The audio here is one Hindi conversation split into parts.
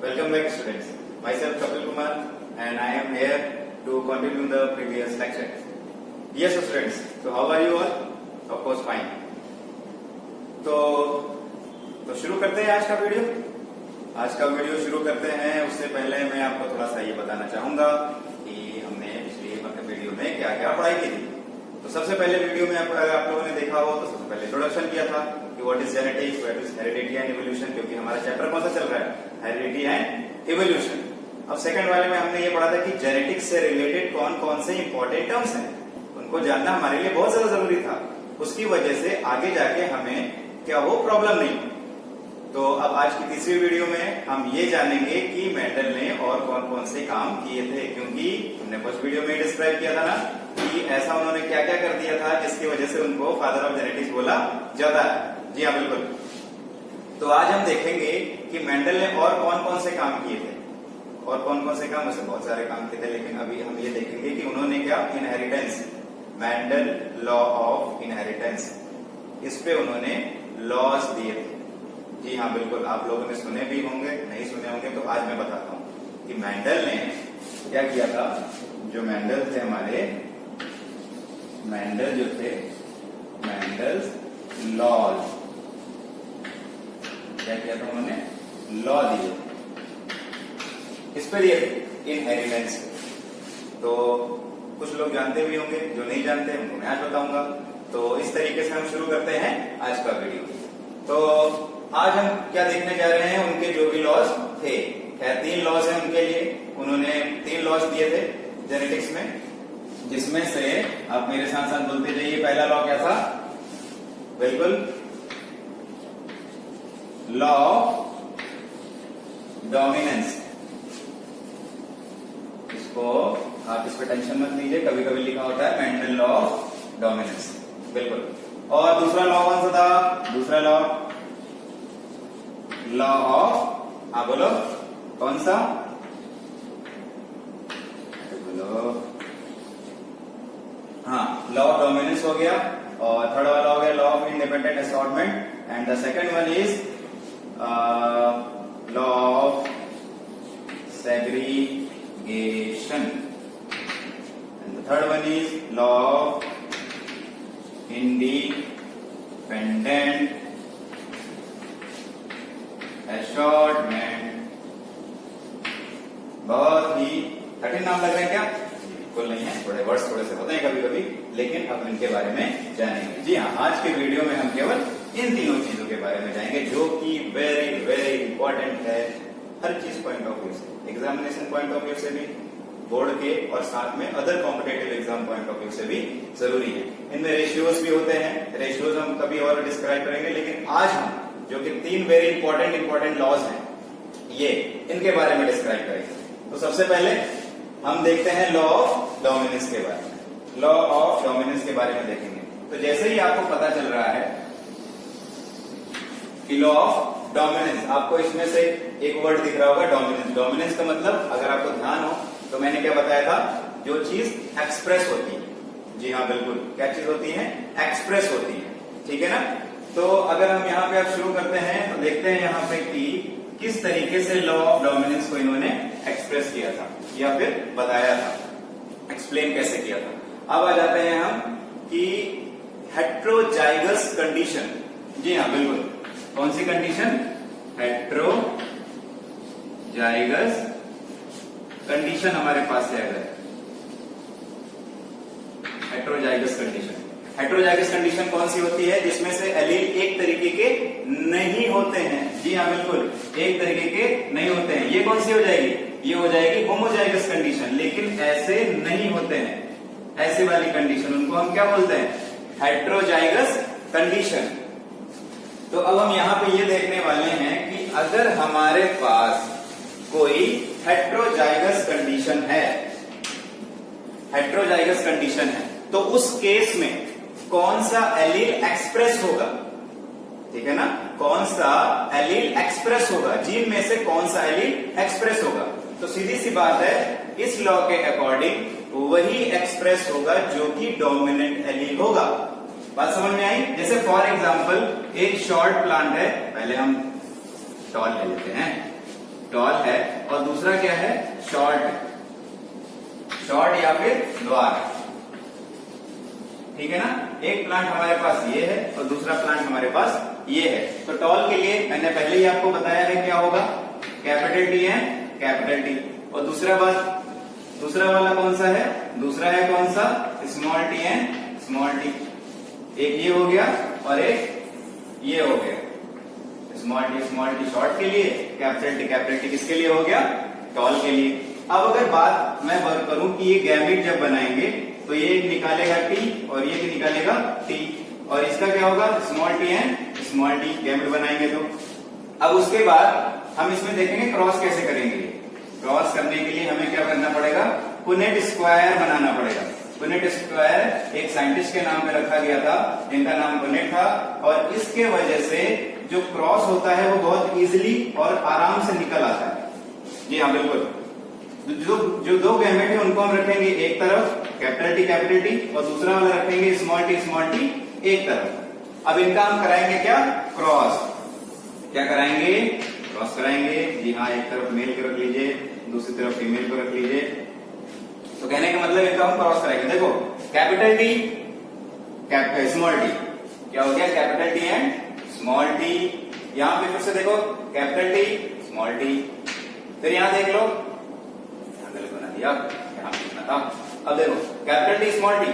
Welcome back, students. Myself Kapil Kumar, and I am here to continue the previous lecture. Yes, students. So how are you all? Of course, fine. तो शुरू करते हैं आज का वीडियो। आज का वीडियो शुरू करते हैं उससे पहले मैं आपको थोड़ा सा ये बताना चाहूंगा कि हमने पिछली वीडियो में क्या क्या पढ़ाई की थी। तो सबसे पहले वीडियो में आप लोगों ने देखा हो तो सबसे पहले इंट्रोडक्शन किया था कि what is genetics, what is heredity and evolution, क्योंकि हमारा चैप्टर कौन सा चल रहा है, हेरिडिटी एंड इवोल्यूशन। अब सेकंड वाले में हमने ये पढ़ा था कि जेनेटिक्स से रिलेटेड कौन कौन से इंपॉर्टेंट टर्म्स हैं, उनको जानना हमारे लिए बहुत ज्यादा जरूरी था। उसकी वजह से आगे जाके हमें क्या वो प्रॉब्लम नहीं। तो अब आज की तीसरी वीडियो में हम ये जानेंगे कि मेंडल ने और कौन कौन से काम किए थे, क्योंकि हमने फर्स्ट वीडियो में डिस्क्राइब किया था ना कि ऐसा उन्होंने क्या क्या कर दिया था जिसकी वजह से उनको फादर ऑफ जेनेटिक्स बोला जाता है। जी हाँ, बिल्कुल। तो आज हम देखेंगे कि मेंडल ने और कौन कौन से काम किए थे, और कौन कौन से काम, उसे बहुत सारे काम किए थे, लेकिन अभी हम ये देखेंगे कि उन्होंने क्या inheritance, Mendel law of inheritance, इस पे उन्होंने लॉज दिए थे। जी हाँ, बिल्कुल। आप लोगों ने सुने भी होंगे, नहीं सुने होंगे, तो आज मैं बताता हूँ कि मेंडल ने क्या किया था। जो मेंडल थे हमारे, मेंडल जो थे, मेंडल्स लॉज, क्या किया था उन्होंने, लॉ दिए, इस पर दिए थे इनहेरिटेंस। तो कुछ लोग जानते भी होंगे, जो नहीं जानते उनको मैं आज बताऊंगा। तो इस तरीके से हम शुरू करते हैं आज का वीडियो। तो आज हम क्या देखने जा रहे हैं, उनके जो भी लॉज थे। खैर 3 लॉज हैं उनके लिए, उन्होंने 3 लॉज दिए थे जेनेटिक्स में, जिसमें से आप मेरे साथ साथ बोलते जाइए। पहला लॉ क्या था, बिल्कुल, लॉ ऑफ डोमिनेंस। इसको आप इस पर टेंशन मत लीजिए, कभी कभी लिखा होता है मेंडल लॉ ऑफ डोमिनेंस, बिल्कुल। और दूसरा लॉ कौन सा था, दूसरा लॉ ऑफ, हाँ बोलो कौन सा, बोलो, हाँ, लॉ ऑफ डोमिनेंस हो गया। और थर्ड वाला हो गया law of independent assortment, and the second one is law of segregation, and the third one is law of independent assortment. बहुत ही कठिन नाम लग रहे हैं क्या? बिल्कुल नहीं है, थोड़े वर्ड्स थोड़े से होते हैं कभी कभी, लेकिन अब इनके बारे में जानेंगे। जी हाँ, आज के वीडियो में हम केवल इन तीनों चीजों के बारे में जाएंगे, जो कि वेरी वेरी इंपॉर्टेंट है हर चीज पॉइंट ऑफ व्यू से, एग्जामिनेशन पॉइंट ऑफ व्यू से भी, बोर्ड के, और साथ में other competitive exam point of view से भी जरूरी है। इनमें रेशियोज भी होते हैं, रेशियोज हम कभी और डिस्क्राइब करेंगे, लेकिन आज हम जो कि 3 वेरी इंपॉर्टेंट लॉज हैं, ये इनके बारे में डिस्क्राइब करेंगे। तो सबसे पहले हम देखते हैं लॉ ऑफ डोमिनेंस के बारे में। लॉ ऑफ डोमिनेंस के बारे में देखेंगे। तो जैसे ही आपको पता चल रहा है कि लॉ ऑफ डोमिनेंस, आपको इसमें से एक वर्ड दिख रहा होगा, डोमिनेंस। डोमिनेंस का मतलब, अगर आपको ध्यान हो तो मैंने क्या बताया था, जो चीज एक्सप्रेस होती है। जी हाँ, बिल्कुल, क्या चीज होती है, एक्सप्रेस होती है, ठीक है ना। तो अगर हम यहाँ पे अब शुरू करते हैं तो देखते हैं यहाँ पे कि किस तरीके से लॉ ऑफ डोमिनेंस को इन्होंने एक्सप्रेस किया था या फिर बताया था, एक्सप्लेन कैसे किया था। अब आ जाते हैं हम कि हेट्रोजाइगस कंडीशन। जी हाँ, बिल्कुल, कौन सी कंडीशन, हेट्रोजाइगस कंडीशन हमारे पास है। अगर हेट्रोजाइगस कंडीशन, हेट्रोजाइगस कंडीशन कौन सी होती है, जिसमें से एलील एक तरीके के नहीं होते हैं। जी हाँ, बिल्कुल, एक तरीके के नहीं होते हैं। ये कौन सी हो जाएगी, ये हो जाएगी होमोजाइगस कंडीशन, लेकिन ऐसे नहीं होते हैं, ऐसे वाली कंडीशन, उनको हम क्या बोलते हैं, हेट्रोजाइगस कंडीशन। तो अब हम यहाँ पे ये देखने वाले हैं कि अगर हमारे पास कोई हेट्रोजाइगस कंडीशन है, हेट्रोजाइगस कंडीशन है, तो उस केस में कौन सा एलील एक्सप्रेस होगा, ठीक है ना, कौन सा एलील एक्सप्रेस होगा, जीन में से कौन सा एलील एक्सप्रेस होगा। तो सीधी सी बात है, इस लॉ के अकॉर्डिंग वही एक्सप्रेस होगा जो कि डोमिनेंट एलील होगा। बात समझ में आई? जैसे फॉर एग्जांपल एक शॉर्ट प्लांट है, पहले हम टॉल ले लेते हैं, टॉल है, और दूसरा क्या है, शॉर्ट है, शॉर्ट या फिर द्वार। ठीक है ना, एक प्लांट हमारे पास ये है और दूसरा प्लांट हमारे पास ये है। तो टॉल के लिए मैंने पहले ही आपको बताया है क्या होगा, कैपिटल टी है, कैपिटल टी। और दूसरा वाला कौन सा है, दूसरा है कौन सा, स्मॉल टी है, स्मॉल टी। एक ये हो गया और एक ये हो गया, स्मॉल टी शॉर्ट के लिए, कैपिटल टी किसके लिए हो गया, टॉल के लिए। अब अगर बात मैं करूं कि ये गैमेट जब बनाएंगे तो ये एक निकालेगा टी और ये भी निकालेगा टी, और इसका क्या होगा, small T and small T, gamete बनाएंगे तो। अब उसके बाद हम इसमें देखेंगे क्रॉस कैसे करेंगे। क्रॉस करने के लिए हमें क्या करना पड़ेगा, पुनेट स्क्वायर बनाना पड़ेगा। पुनेट स्क्वायर एक साइंटिस्ट के नाम पे रखा गया था जिनका नाम पुनेट था, और इसके वजह से जो क्रॉस होता है वो बहुत इजीली और आराम से निकल आता है। जी हाँ बिल्कुल, जो दो गैमेट है उनको हम रखेंगे एक तरफ कैपिटल टी और दूसरा वाला रखेंगे स्मॉल टी एक तरफ। अब इनका हम कराएंगे क्या, क्रॉस। क्या कराएंगे, क्रॉस कराएंगे। जी हाँ, एक तरफ मेल को रख लीजिए, दूसरी तरफ फीमेल को रख लीजिए। तो कहने का मतलब इनका हम क्रॉस कराएंगे। देखो कैपिटल टी स्मॉल टी, क्या हो गया, capital T and small T. यहां पे फिर से देखो कैपिटल टी स्मॉल टी, फिर यहां देख लो, बना दिया, यहां लिखना था। अब देखो कैपिटल टी स्मॉल टी,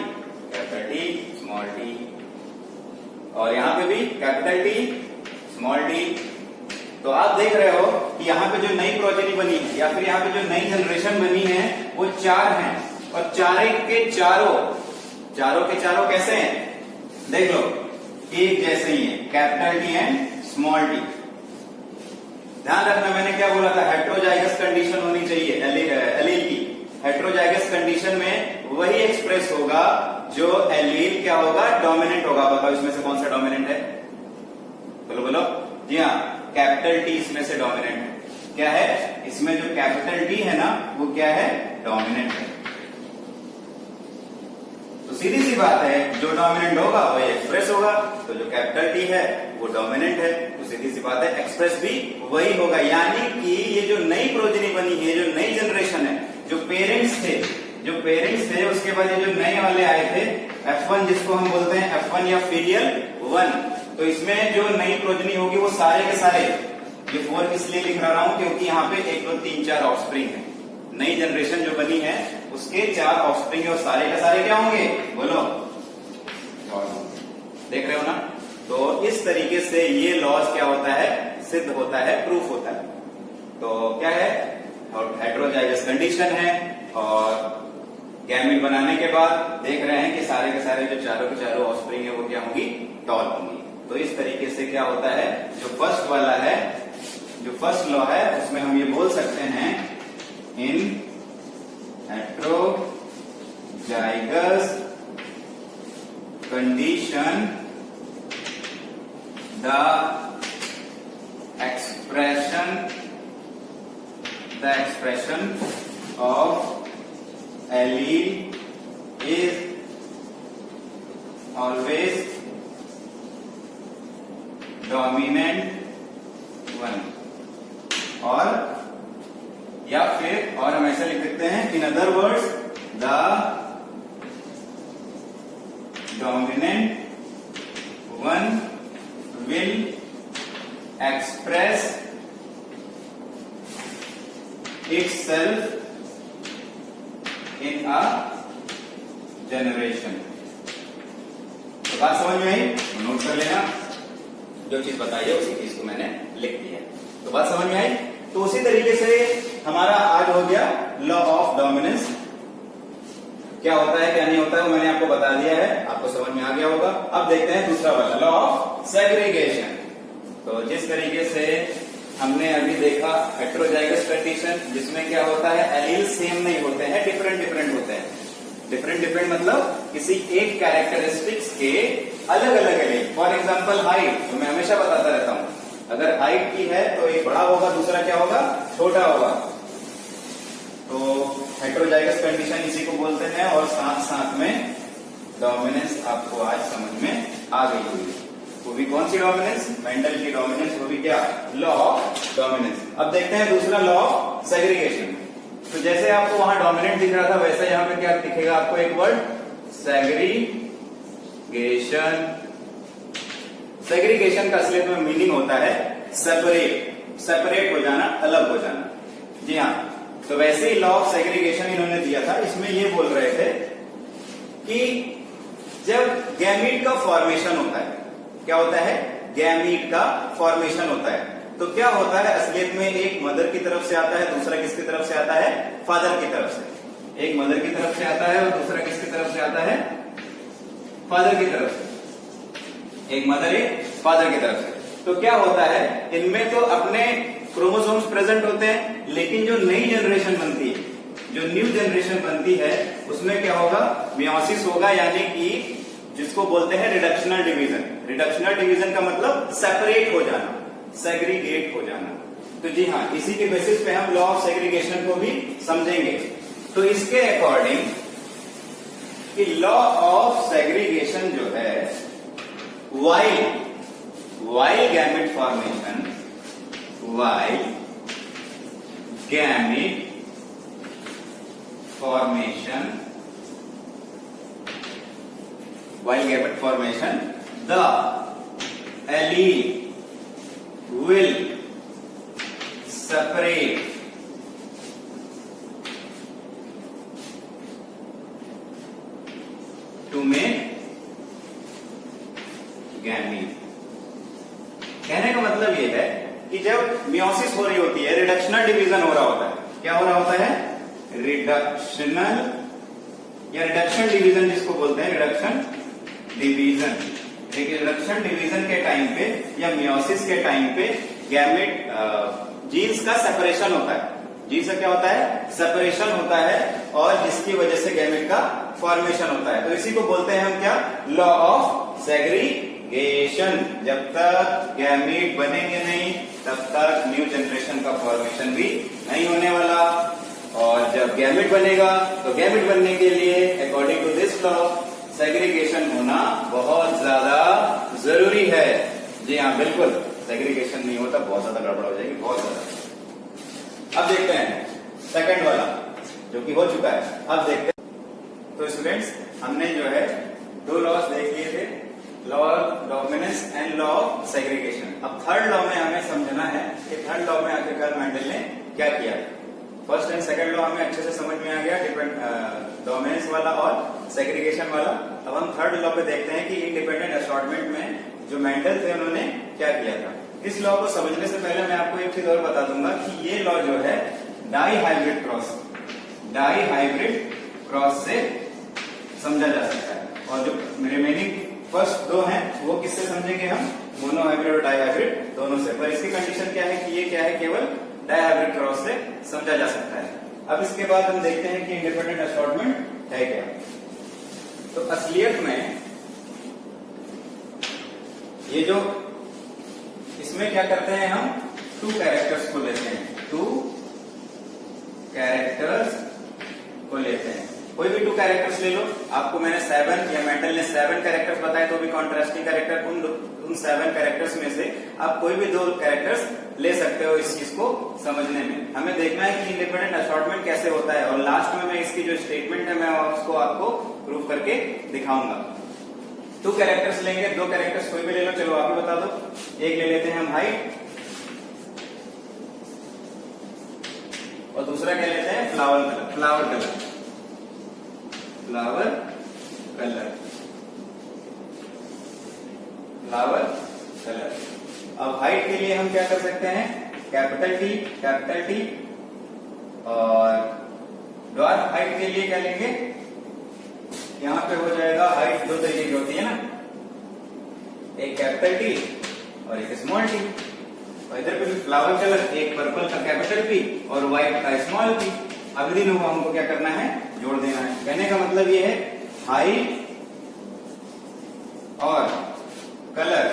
और यहां पे भी कैपिटल टी स्मॉल टी। तो आप देख रहे हो कि यहाँ पे जो नई प्रोजेनी बनी है या फिर यहाँ पे जो नई जनरेशन बनी है वो 4 हैं, और चारों के चारों कैसे हैं, देख लो एक जैसे ही है, capital T and small T. ध्यान रखना मैंने क्या बोला था, हेट्रोजाइगस कंडीशन होनी चाहिए एलील की। हेट्रोजाइगस कंडीशन में वही एक्सप्रेस होगा जो एलील क्या होगा, डोमिनेंट होगा। बताओ इसमें से कौन सा डोमिनेंट है, बोलो। जी हाँ, कैपिटल टी इसमें से डोमिनेंट है। क्या है, इसमें जो कैपिटल टी है ना वो क्या है, डोमिनेंट है। तो सीधी सी बात है, जो डोमिनेंट होगा वही एक्सप्रेस होगा। तो जो कैपिटल टी है वो डोमिनेंट है, तो सीधी सी बात है एक्सप्रेस भी वही होगा। यानी कि ये जो नई प्रोजेनी बनी है, जो नई जनरेशन है, जो पेरेंट्स थे उसके बाद ये जो नए वाले आए थे F1, जिसको हम बोलते हैं F1 या फीलियल 1, तो इसमें जो नई प्रोजेनी होगी वो सारे के सारे, ये 4 इसलिए लिख रहा हूं क्योंकि यहाँ पे 1 2 3 4 ऑफस्प्रिंग है। नई जनरेशन जो बनी है उसके 4 ऑफस्प्रिंग है, और सारे के सारे क्या होंगे, बोलो, देख रहे हो ना। तो इस तरीके से ये लॉज क्या होता है, सिद्ध होता है, प्रूफ होता है। तो क्या है, हेट्रोजाइगस कंडीशन है, और गैमेट बनाने के बाद देख रहे हैं कि सारे के सारे जो चारों के चारों ऑफस्प्रिंग है वो क्या होंगी, टॉल होंगी। तो इस तरीके से क्या होता है, जो फर्स्ट वाला है, जो फर्स्ट लॉ है उसमें हम ये बोल सकते हैं, इन heterozygous condition the expression of allele is always dominant one, और या फिर और हम ऐसा लिख सकते हैं, in other words the dominant one will express itself in a generation। तो बात समझ में आई, नोट कर लेना, जो चीज बताई है उसी चीज को मैंने लिख दिया है। तो बात समझ में आई। तो उसी तरीके से हमारा आज हो गया लॉ ऑफ डोमिनेंस। क्या होता है क्या नहीं होता है वो मैंने आपको बता दिया है, आपको समझ में आ गया होगा। अब देखते हैं दूसरा वाला लॉ ऑफ सेग्रीगेशन। तो जिस तरीके से हमने अभी देखा हेट्रोजाइगस कंडीशन, जिसमें क्या होता है, एलील सेम नहीं होते हैं, डिफरेंट होते हैं। डिफरेंट मतलब किसी एक कैरेक्टरिस्टिक्स के अलग अलग एलील। फॉर एग्जांपल हाइट, तो मैं हमेशा बताता रहता हूं, अगर हाइट की है तो एक बड़ा होगा, दूसरा क्या होगा, छोटा होगा। तो हेट्रोजाइगस कंडीशन इसी को बोलते हैं, और साथ साथ में डोमिनेंस आपको आज समझ में आ गई होगी। वो भी कौन सी डोमिनेंस? मेंडल की डोमिनेंस, वो भी क्या? Law of dominance. अब देखते हैं दूसरा लॉ ऑफ सेग्रीगेशन। तो जैसे आपको वहां डोमिनेंट दिख रहा था, वैसे यहां पे क्या दिखेगा आपको? एक वर्ड सेग्रीगेशन। सेग्रीगेशन का असलियत में मीनिंग होता है सेपरेट, सेपरेट हो जाना, अलग हो जाना। जी हाँ, तो वैसे ही लॉ ऑफ सेग्रीगेशन इन्होंने दिया था। इसमें ये बोल रहे थे कि जब गैमीट का फॉर्मेशन होता है, क्या होता है? गैमीट का फॉर्मेशन होता है, तो क्या होता है? असलियत में एक मदर की तरफ से आता है, दूसरा किसकी तरफ से आता है? फादर की तरफ से। एक मदर की तरफ से आता है और दूसरा किसकी तरफ से आता है? फादर की तरफ से। एक मदर, एक फादर की तरफ से। तो क्या होता है? इनमें तो अपने क्रोमोसोम्स प्रेजेंट होते हैं, लेकिन जो नई जनरेशन बनती है, जो न्यू जनरेशन बनती है, उसमें क्या होगा? मियोसिस होगा, यानी कि जिसको बोलते हैं रिडक्शनल डिवीजन। रिडक्शनल डिवीजन का मतलब सेपरेट हो जाना, सेग्रीगेट हो जाना। तो जी हाँ, इसी के बेसिस पे हम लॉ ऑफ सेग्रीगेशन को भी समझेंगे। तो इसके अकॉर्डिंग कि लॉ ऑफ सेग्रीगेशन जो है, while gamete formation, while gamete formation, while gamete formation, the allele will separate to make gamete। कहने का मतलब ये है कि जब मियोसिस हो रही होती है, रिडक्शनल डिवीजन हो रहा होता है। क्या हो रहा होता है? रिडक्शनल या रिडक्शन डिवीजन जिसको बोलते हैं, रिडक्शन डिवीजन। रिडक्शन डिवीजन के टाइम पे या मियोसिस के टाइम पे गैमेट जीन्स का सेपरेशन होता है। जीन्स का क्या होता है? सेपरेशन होता है, और जिसकी वजह से गैमेट का फॉर्मेशन होता है। तो इसी को बोलते हैं हम क्या? Law of segregation. जब तक गैमेट बनेंगे नहीं, तब तक न्यू जनरेशन का फॉर्मेशन भी नहीं होने वाला। और जब गैमेट बनेगा, तो गैमेट बनने के लिए according to this law segregation होना बहुत ज्यादा जरूरी है। जी हाँ, बिल्कुल। सेग्रीगेशन नहीं होता बहुत ज्यादा गड़बड़ हो जाएगी, बहुत ज्यादा। अब देखते हैं सेकंड वाला, जो कि हो चुका है। अब देखते हैं। तो स्टूडेंट्स, हमने जो है दो लॉज देख लिए थे, law of dominance and law of segregation. अब थर्ड लॉ में हमें समझना है कि थर्ड लॉ में आखिरकार मेंडल ने क्या किया। फर्स्ट एंड सेकंड लॉ हमें अच्छे से समझ में आ गया, डोमिनेंस वाला और सेग्रीगेशन वाला। अब हम थर्ड लॉ पे देखते हैं कि इंडिपेंडेंट असॉर्टमेंट में जो मेंडल थे, उन्होंने क्या किया था। इस लॉ को समझने से पहले मैं आपको एक चीज और बता दूंगा कि ये लॉ जो है डाई हाइब्रिड क्रॉस से समझा जा सकता है। और जो रिमेनिंग फर्स्ट दो हैं, वो किससे समझेंगे हम? मोनो हाइब्रिड और डाई हाइब्रिड दोनों से। पर इसकी कंडीशन क्या है कि ये क्या है? केवल डाई हाइब्रिड क्रॉस से समझा जा सकता है। अब इसके बाद हम देखते हैं कि इंडिपेंडेंट असॉर्टमेंट है क्या। तो असलियत में ये जो इसमें क्या करते हैं, हम टू कैरेक्टर्स को लेते हैं, टू कैरेक्टर्स को लेते हैं। कोई भी टू कैरेक्टर्स ले लो। आपको मैंने 7 या मेंडल ने 7 कैरेक्टर्स बताए, तो भी कॉन्ट्रास्टिंग कैरेक्टर उन 7 कैरेक्टर्स में से आप कोई भी 2 कैरेक्टर्स ले सकते हो। इस चीज को समझने में हमें देखना है कि इंडिपेंडेंट असॉर्टमेंट कैसे होता है, और लास्ट में मैं इसकी जो स्टेटमेंट है, मैं उसको आपको प्रूव करके दिखाऊंगा। 2 कैरेक्टर्स लेंगे, 2 कैरेक्टर्स कोई भी ले लो। चलो आप ही बता दो। एक ले लेते हैं हम हाइट, और दूसरा क्या लेते हैं? Flower colour. Flower colour. अब हाइट के लिए हम क्या कर सकते हैं? Capital T. और ड्वार्फ हाइट के लिए क्या लेंगे? यहां पे हो जाएगा हाइट 2 तरीके की होती है ना, एक कैपिटल टी और एक स्मॉल टी। और इधर पे भी फ्लावर कलर, एक पर्पल का कैपिटल पी और व्हाइट का स्मॉल पी। अब इन दोनों को हमको क्या करना है? जोड़ देना है। कहने का मतलब ये है हाइट और कलर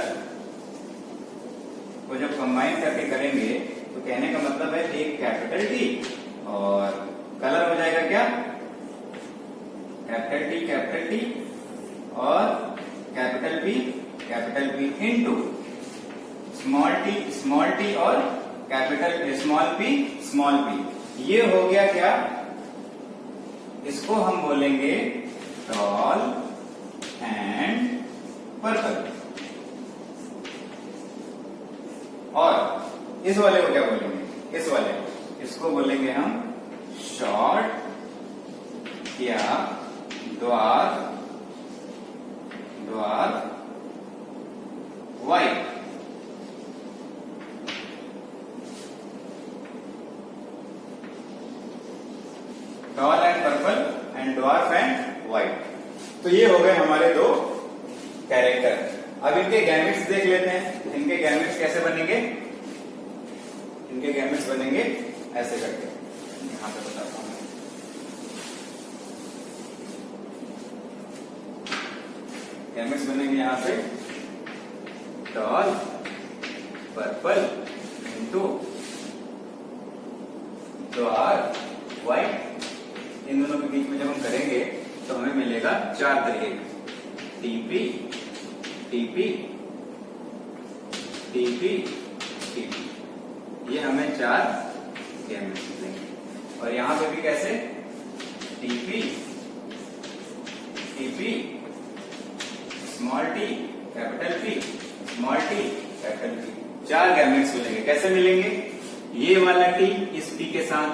को जब कंबाइन करके करेंगे, तो कहने का मतलब है एक कैपिटल टी और कलर हो जाएगा क्या? कैपिटल टी और capital P capital P into small t और कैपिटल स्मॉल p। ये हो गया क्या, इसको हम बोलेंगे टॉल एंड पर्पल। और इस वाले को क्या बोलेंगे, इस वाले को, इसको बोलेंगे हम शॉर्ट या dwarf white. Tall and purple and dwarf and white. तो ये हो गए हमारे दो कैरेक्टर। अब इनके गैमेट्स देख लेते हैं। इनके गैमेट्स कैसे बनेंगे, इनके गैमेट्स बनेंगे ऐसे करके, यहां पे बताता हूं। गैमेट्स बनेंगे यहां पे tall purple into dwarf white. इन दोनों के बीच में जब हम करेंगे तो हमें मिलेगा 4 तरीके का, टीपी टीपी टीपी टीपी। ये हमें 4 गैमेट्स मिलेंगे। और यहां पे भी कैसे, TP TP small T capital P small T capital P. 4 gametes मिलेंगे। कैसे मिलेंगे, ये वाला टी इस पी के साथ,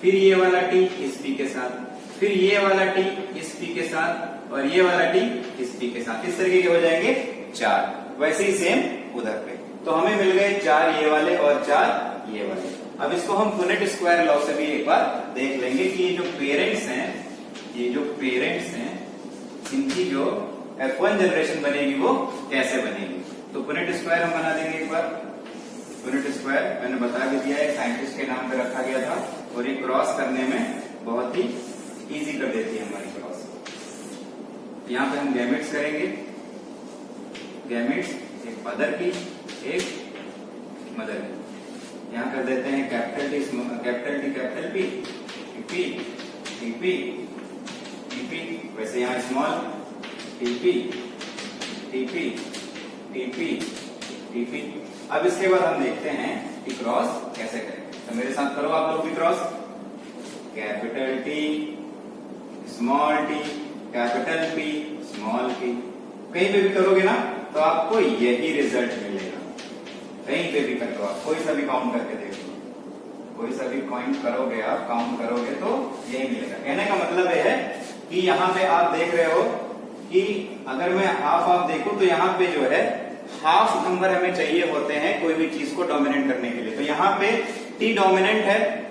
फिर ये वाला टी इस पी के साथ, फिर ये वाला टी इस पी के साथ, और ये वाला टी इस पी के साथ। इस तरीके के हो जाएंगे 4। वैसे ही सेम उधर पे। तो हमें मिल गए 4 ये वाले और 4 ये वाले। अब इसको हम पुनेट स्क्वायर लॉ से भी एक बार देख लेंगे कि ये जो पेरेंट्स हैं, इनकी जो F1 जनरेशन बनेगी वो कैसे बनेगी। तो पुनेट स्क्वायर हम बना देंगे एक बार। पुनेट स्क्वायर मैंने बता भी दिया है, साइंटिस्ट के नाम पे रखा गया था, और ये क्रॉस करने में बहुत ही इजी कर देती है हमारी क्रॉस। यहाँ पे हम गैमेट्स करेंगे। गैमेट्स एक फादर की, एक मदर की। यहाँ कर देते हैं capital T P TP TP. वैसे यहाँ small TP TP TP TP. अब इसके बाद हम देखते हैं कि क्रॉस कैसे करें। तो मेरे साथ करो आप लोग भी cross. Capital T small T capital P small P. कहीं पे भी करोगे ना तो आपको यही रिजल्ट मिलेगा। कहीं पे भी करो आप, कोई सा भी काउंट करके देखो, कोई सा भी काउंट करोगे आप, काउंट करोगे तो यही मिलेगा। कहने का मतलब यह है कि यहाँ पे आप देख रहे हो कि अगर मैं हाफ देखूं तो यहाँ पे जो है हाफ नंबर हमें चाहिए होते हैं कोई भी चीज को डोमिनेट करने के लिए। तो यहाँ पे टी डोमिनेंट है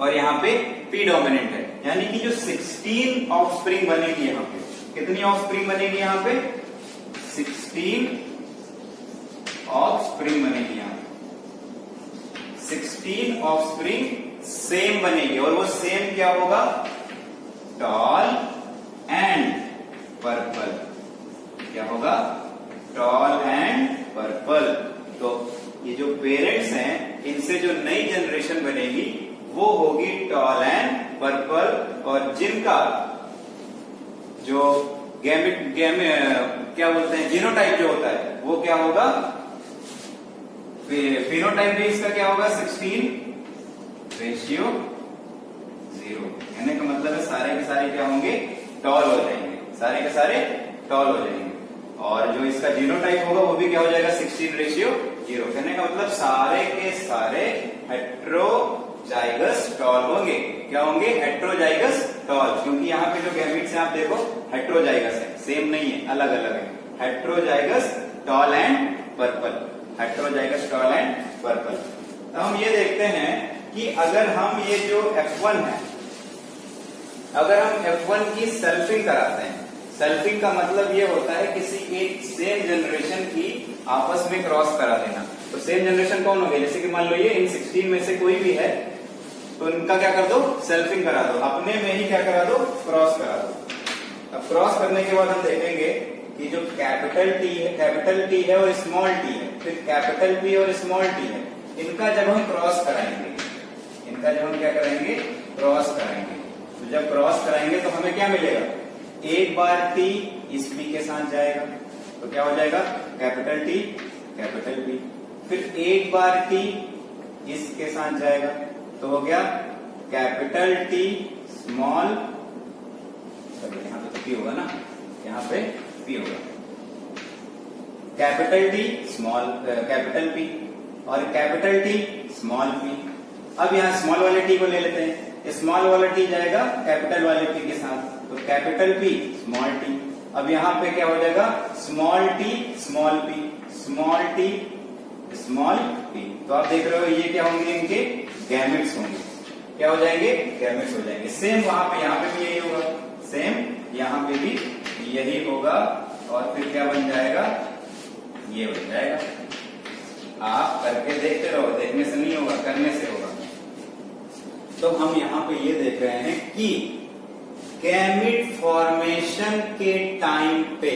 और यहाँ पे पी डोमिनेंट है, यानी कि जो 16 ऑफस्प्रिंग बनेगी यहाँ पे, कितनी ऑफस्प्रिंग बनेगी यहाँ पे, 16 ऑफस्प्रिंग बनेगी यहाँ पे। 16 ऑफस्प्रिंग सेम बनेगी, और वो सेम क्या होगा, टॉल एंड पर्पल। क्या होगा, टॉल एंड पर्पल। तो ये जो पेरेंट्स हैं इनसे जो नई जनरेशन बनेगी वो होगी टॉल एंड पर्पल, और जिनका जो क्या बोलते हैं जीनोटाइप जो होता है वो क्या होगा, फिनोटाइप भी इसका क्या होगा 16:0। कहने का मतलब है सारे के सारे क्या होंगे, टॉल हो जाएंगे, सारे के सारे टॉल हो जाएंगे। और जो इसका जीनोटाइप होगा वो भी क्या हो जाएगा 16:0। कहने का मतलब सारे के सारे हेट्रोजाइगस टॉल होंगे। क्या होंगे, हेट्रोजाइगस टॉल, क्योंकि यहाँ पे जो गैमेट्स हैं आप देखो हेट्रोजाइगस है, सेम नहीं है, अलग अलग है। Heterozygous tall and purple, heterozygous tall and purple. तो हम ये देखते हैं कि अगर हम ये जो F1 है, अगर हम F1 की सेल्फिंग कराते हैं, सेल्फिंग का मतलब ये होता है किसी एक सेम जनरेशन की आपस में क्रॉस करा देना। तो सेम जनरेशन कौन हो गई, जैसे कि मान लो ये इन 16 में से कोई भी है तो इनका क्या कर दो, सेल्फिंग करा दो, अपने में ही क्या करा दो, क्रॉस करा दो। अब क्रॉस करने के बाद हम देखेंगे कि जो कैपिटल टी है और स्मॉल टी है, फिर कैपिटल पी और स्मॉल टी है, इनका जब हम क्रॉस कराएंगे, इनका जब हम क्या कराएंगे, क्रॉस कराएंगे, तो जब क्रॉस कराएंगे तो हमें क्या मिलेगा, एक बार टी इस पी के साथ जाएगा, तो क्या हो जाएगा, कैपिटल टी कैपिटल पी। फिर एक बार टी इसके साथ जाएगा तो हो गया कैपिटल टी स्मॉल, यहाँ पे तो पी होगा ना, यहाँ पे पी होगा, capital T small capital P और कैपिटल टी स्मॉल पी। अब यहाँ स्मॉल वाले टी को ले लेते हैं, स्मॉल वाला टी जाएगा कैपिटल वाले पी के साथ, तो कैपिटल पी स्मॉल टी। अब यहाँ पे क्या हो जाएगा, small T small P, small T small P. तो आप देख रहे हो ये क्या होंगे, इनके गैमेट्स होंगे। क्या हो जाएंगे, गैमेट्स हो जाएंगे। सेम वहां पे यहाँ पे भी यही होगा, सेम यहाँ पे भी यही होगा। और फिर क्या बन जाएगा, ये बन जाएगा। आप करके देखते रहो, देखने से नहीं होगा, करने से होगा। तो हम यहाँ पे ये देख रहे हैं कि गैमेट फॉर्मेशन के टाइम पे,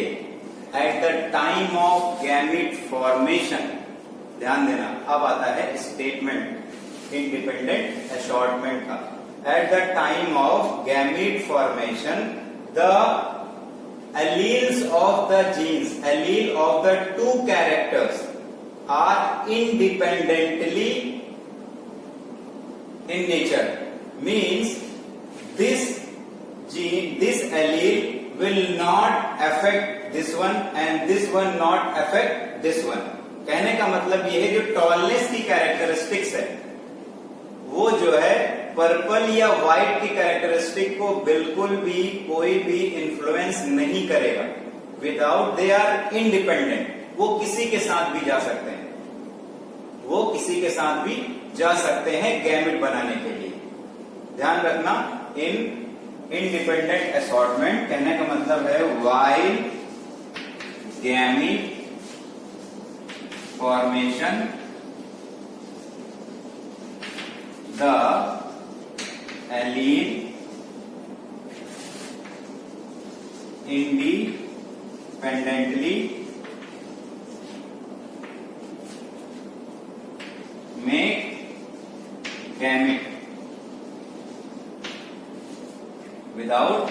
at the time of gamete formation, ध्यान देना, अब आता है स्टेटमेंट इंडिपेंडेंट असॉर्टमेंट का। At the time of gamete formation the alleles of the genes, allele of the two characters are independently in nature. Means this gene, this allele will not affect this one and this one not affect this one. कहने का मतलब ये है जो टॉलनेस की कैरेक्टरिस्टिक्स है वो जो है पर्पल या व्हाइट की कैरेक्टरिस्टिक को बिल्कुल भी कोई भी इन्फ्लुएंस नहीं करेगा। Without, they are independent. वो किसी के साथ भी जा सकते हैं, वो किसी के साथ भी जा सकते हैं गैमेट बनाने के लिए। ध्यान रखना, इन इंडिपेंडेंट असॉर्टमेंट कहने का मतलब है while gamete formation the allele independently make gamete without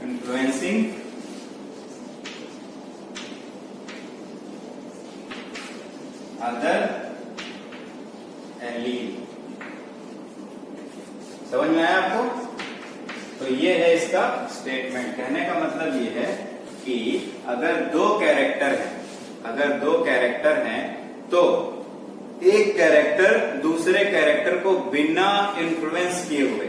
influencing other allele. समझ में आया आपको? तो ये है इसका स्टेटमेंट। कहने का मतलब ये है कि अगर दो कैरेक्टर हैं तो एक कैरेक्टर दूसरे कैरेक्टर को बिना इन्फ्लुएंस किए हुए,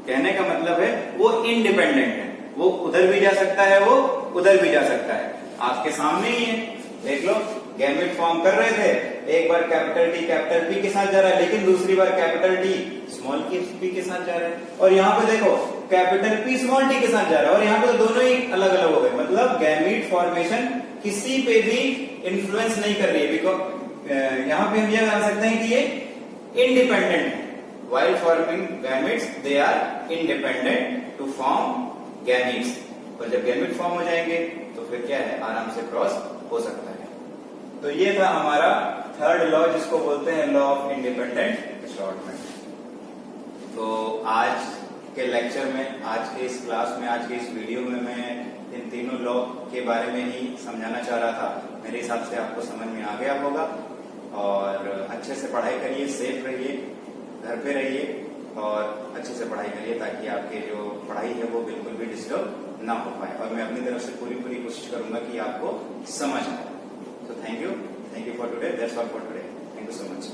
कहने का मतलब है वो इंडिपेंडेंट है, वो उधर भी जा सकता है, वो उधर भी जा सकता है। आपके सामने ही है, देख लो, गैमेट फॉर्म कर रहे थे, एक बार कैपिटल टी कैपिटल पी के साथ जा रहा है, लेकिन दूसरी बार कैपिटल टी स्मॉल पी के साथ जा रहा है। और यहाँ पे देखो कैपिटल पी स्मॉल टी के साथ जा रहा है, और यहाँ पे तो दोनों ही अलग अलग हो गए। मतलब गैमेट फॉर्मेशन किसी पे भी इन्फ्लुएंस नहीं कर रही है। बिकॉज यहाँ पे हम यह जान सकते हैं कि ये इंडिपेंडेंट है। While forming gametes they are independent to form gametes. और जब गैमेट फॉर्म हो जाएंगे तो फिर क्या है, आराम से क्रॉस हो सकता है। तो ये था हमारा थर्ड लॉ, जिसको बोलते हैं लॉ ऑफ इंडिपेंडेंट असॉर्टमेंट। तो आज के लेक्चर में, आज के इस क्लास में, आज के इस वीडियो में मैं इन तीनों लॉ के बारे में ही समझाना चाह रहा था। मेरे हिसाब से आपको समझ में आ गया होगा। और अच्छे से पढ़ाई करिए, सेफ रहिए, घर पे रहिए और अच्छे से पढ़ाई करिए, ताकि आपके जो पढ़ाई है वो बिल्कुल भी डिस्टर्ब ना हो पाए। और मैं अपनी तरफ से पूरी कोशिश करूंगा कि आपको समझ आए। So thank you for today. That's all for today. Thank you so much.